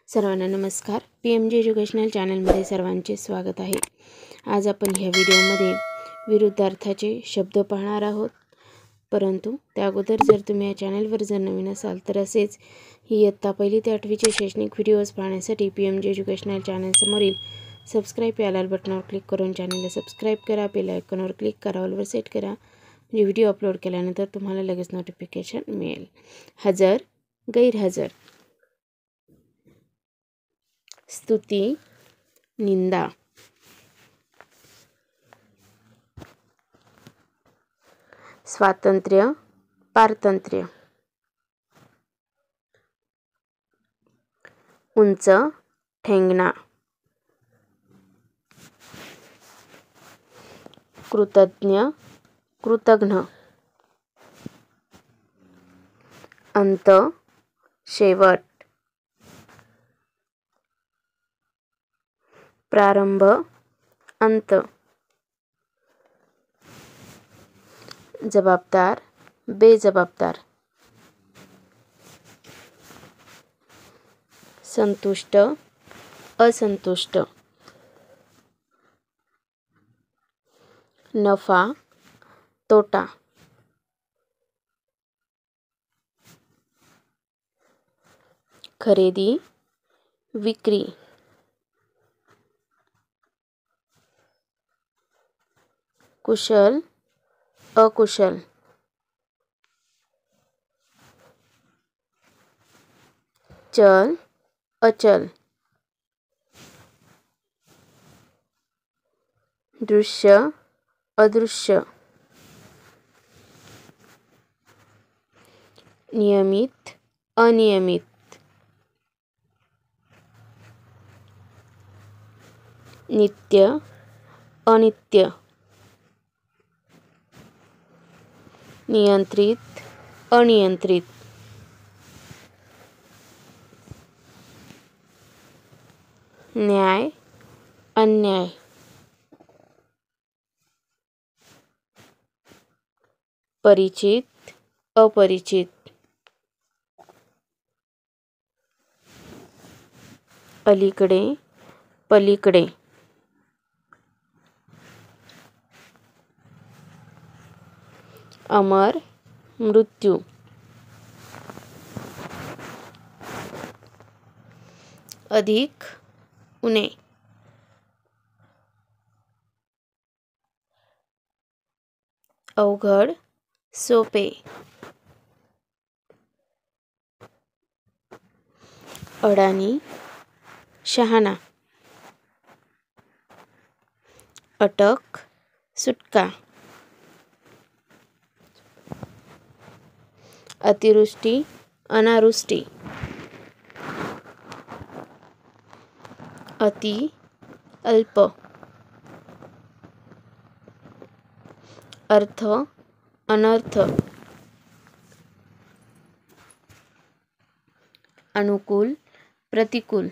सर्वांना नमस्कार. PMG educational चॅनलमध्ये सर्वांचे स्वागत आहे. आज आपण ह्या व्हिडिओमध्ये विरुद्धार्थाचे शब्द पाहणार आहोत. परंतु त्या अगोदर जर तुम्ही या चॅनलवर जर नवीन असाल तर असेच ही इयत्ता 1ली ते 8वीचे शैक्षणिक व्हिडिओज पाहण्यासाठी PMG एज्युकेशनल चॅनलसमोरील सबस्क्राईब या लाल बटनावर क्लिक करून चॅनलला सबस्क्राईब करा. बेल आयकॉनवर क्लिक करा. ऑलवर सेट करा. म्हणजे व्हिडिओ अपलोड केल्यानंतर तुम्हाला लगेच नोटिफिकेशन मिळेल. हजर, गैरहजर. स्तुती, निंदा. स्वातंत्र्य, पारतंत्र्य. उंच, ठेंगणा. कृतज्ञ, कृतघ्न. अंत, शेवट. प्रारंभ, अंत. जबाबदार, बेजबाबदार. संतुष्ट, असंतुष्ट. नफा, तोटा. खरेदी, विक्री. कुशल, अकुशल. चल, अचल. दृश्य, अदृश्य. नियमित, अनियमित. नित्य, अनित्य. नियंत्रित, अनियंत्रित. न्याय, अन्याय. परिचित, अपरिचित. अलीकडे, पलीकडे. अमर, मृत्यू. अधिक, उणे. अवघड, सोपे. अडाणी, शहाणा. अटक, सुटका. अतिवृष्टी, अनावृष्टी. अति, अल्प. अर्थ, अनर्थ. अनुकूल, प्रतिकूल.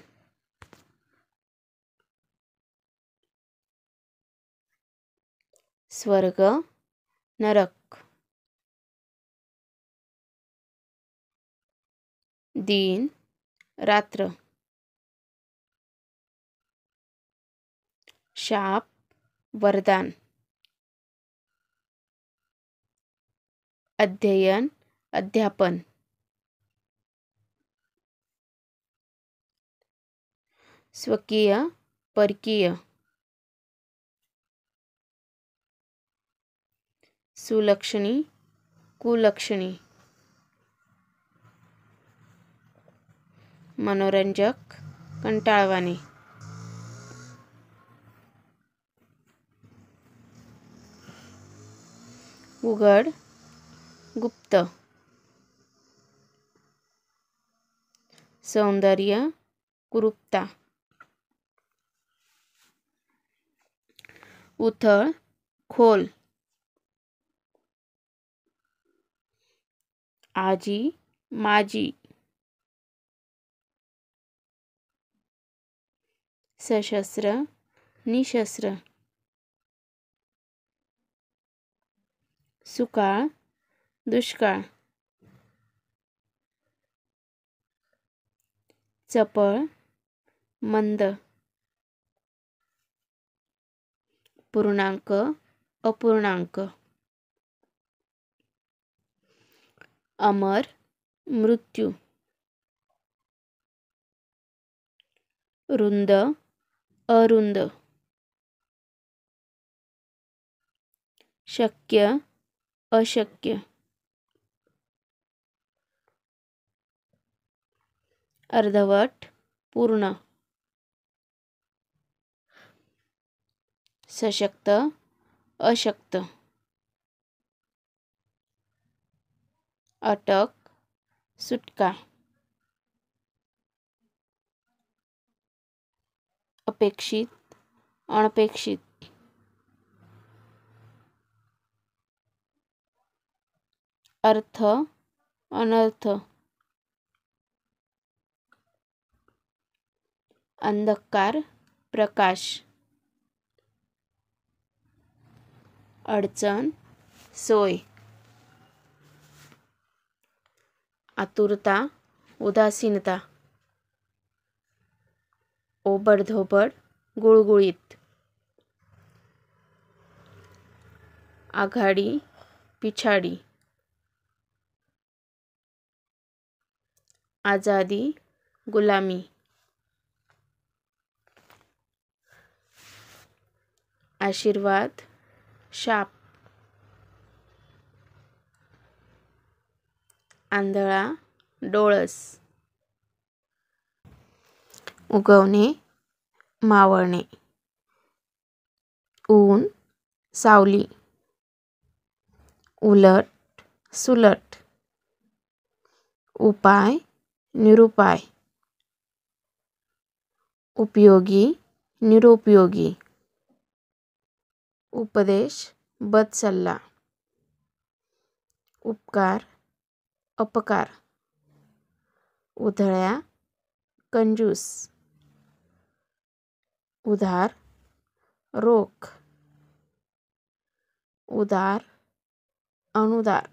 स्वर्ग, नरक. दिन, रात्र. शाप, वरदान. अध्ययन, अध्यापन. स्वकीय, परकीय. सुलक्षणी, कुलक्षणी. मनोरंजक, कंटाळवाणे. उघड, गुप्त. सौंदर्य, कुरूपता. उथळ, खोल. आजी, माजी. सशस्त्र, निशस्त्र. सुकाळ, दुष्काळ. चपळ, मंद, पूर्णांक अपूर्णांक, अमर मृत्यू, रुंद अरुंद, शक्य अशक्य, अर्धवट पूर्ण, सशक्त अशक्त, अटक सुटका, अपेक्षित अनपेक्षित, अर्थ अनर्थ, अंधकार प्रकाश, अडचण सोय, आतुरता उदासीनता, ओबडधोबड गुळगुळीत, आघाडी पिछाडी, आजादी गुलामी, आशीर्वाद शाप, आंधळा डोळस, उगवणे मावळणे, ऊन सावली, उलट सुलट, उपाय निरुपाय, उपयोगी निरुपयोगी, उपदेश बदसल्ला, उपकार अपकार, उधळ्या कंजूस, उधार रोख, उदार अनुदार,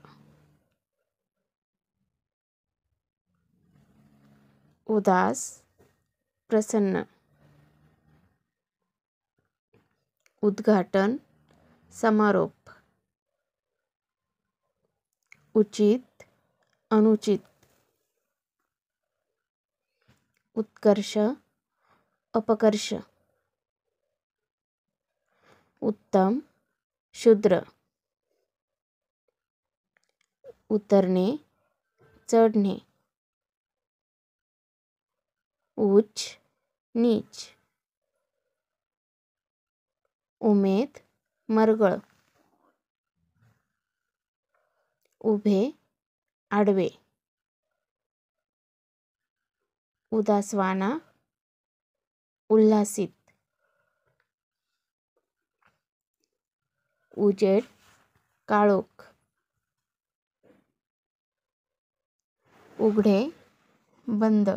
उदास प्रसन्न, उद्घाटन समारोप, उचित अनुचित, उत्कर्ष अपकर्ष, उत्तम शूद्र, उतरणे चढणे, उच्च नीच, उमेद मरगळ, उभे आडवे, उदासवाना उल्हासित, उजेड काळोख, उघडे बंद,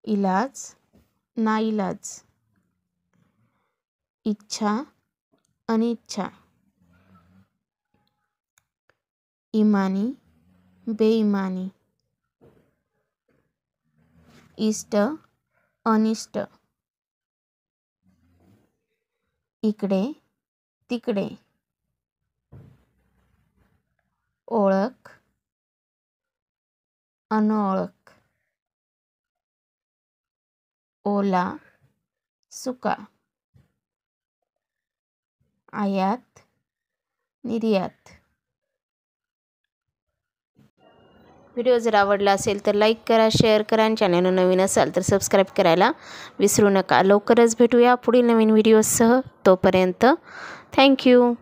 इलाज नाइलाज, इच्छा अनिच्छा, इमानी बेईमानी, इष्ट अनिष्ट, इकडे तिकडे, ओळख अनोळख, ओला सुका, आयात निर्यात. व्हिडिओ जर आवडला असेल तर लाईक करा, शेअर करा आणि चॅनल नवीन असाल तर सबस्क्राईब करायला विसरू नका. लवकरच भेटूया पुढील नवीन व्हिडिओसह. तोपर्यंत थँक्यू.